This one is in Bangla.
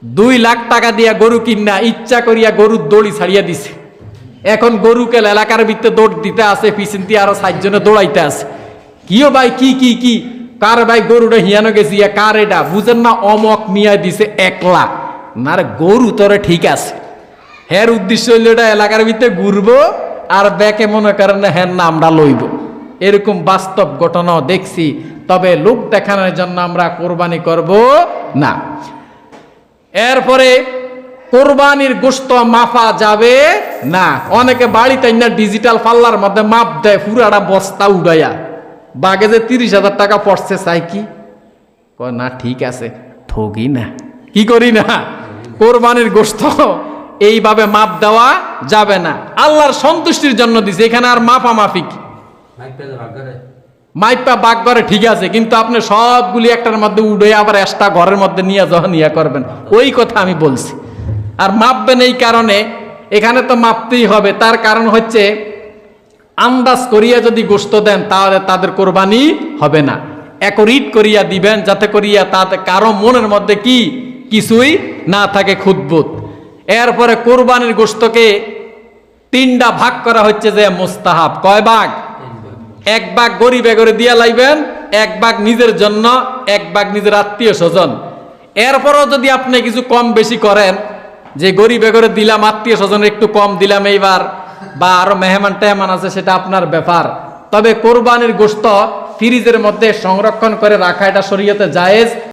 2 লাখ টাকা দিয়া গরু কিনা ইচ্ছা করিয়া গরুর দড়ি ছাড়িয়া দিছে। এখন গরুকে এলাকার ভিতরে দৌড় দিতে আছে, পিছন দিয়ে আরো 4 জনে দৌড়াইতে আছে। কিও ভাই কি কি কি কার ভাই গরুটা হিয়ানো গেছি, কার এটা বুঝেন না? অমক মিয়া দিছে 1 লাখ। না রে গরু তোরে ঠিক আছে, হের উদ্দেশ্য হইল এটা এলাকার ভিতরে ঘুরবো আর ব্যাকে মনে করেন হ্যাঁ না আমরা লইব। এরকম বাস্তব ঘটনাও দেখছি। তবে লোক দেখানোর জন্য আমরা কোরবানি করব না। এরপরে কোরবানির গোশত মাপা যাবে না। অনেকে বাড়িতে না ডিজিটাল পাল্লার মধ্যে মাপ দেয়, পুরাটা বস্তা উড়াইয়া। বাগে যে 30,000 টাকা পড়ছে চাই কি না, ঠিক আছে ঠগি না, কি করি না। কোরবানির গোশত এইভাবে মাপ দেওয়া যাবে না। আল্লাহর সন্তুষ্টির জন্য দিছে, এখানে আর মাপা মাফিক মাইপা বাগ করে ঠিক আছে, কিন্তু আপনি সবগুলি একটার মধ্যে উড়ে আবার এক্সট্রা ঘরের মধ্যে নিয়ে যখন ইয়া করবেন, ওই কথা আমি বলছি। আর মাপবেন এই কারণে, এখানে তো মাপতেই হবে। তার কারণ হচ্ছে আন্দাজ করিয়া যদি গোশত দেন তাহলে তাদের কোরবানি হবে না। একরিট করিয়া দিবেন, যাতে করিয়া তাতে কারো মনের মধ্যে কি কিছুই না থাকে, খুঁতবুত। এরপরে কোরবানির গোশতকে 3টা ভাগ করা হচ্ছে যে মুস্তাহাব। কয় ভাগ? 1 ভাগ গরিবে করে দিয়া লাইবেন, 1 ভাগ নিজের জন্য, 1 ভাগ নিজের আত্মীয় স্বজন। এরপরও যদি আপনি কিছু কম বেশি করেন, যে গরিবে করে দিলাম, আত্মীয় স্বজন একটু কম দিলাম এইবার, বা আরো মেহমান টেহমান আছে, সেটা আপনার ব্যাপার। তবে কোরবানির গোশত ফ্রিজের মধ্যে সংরক্ষণ করে রাখা এটা শরীয়তে জায়েজ।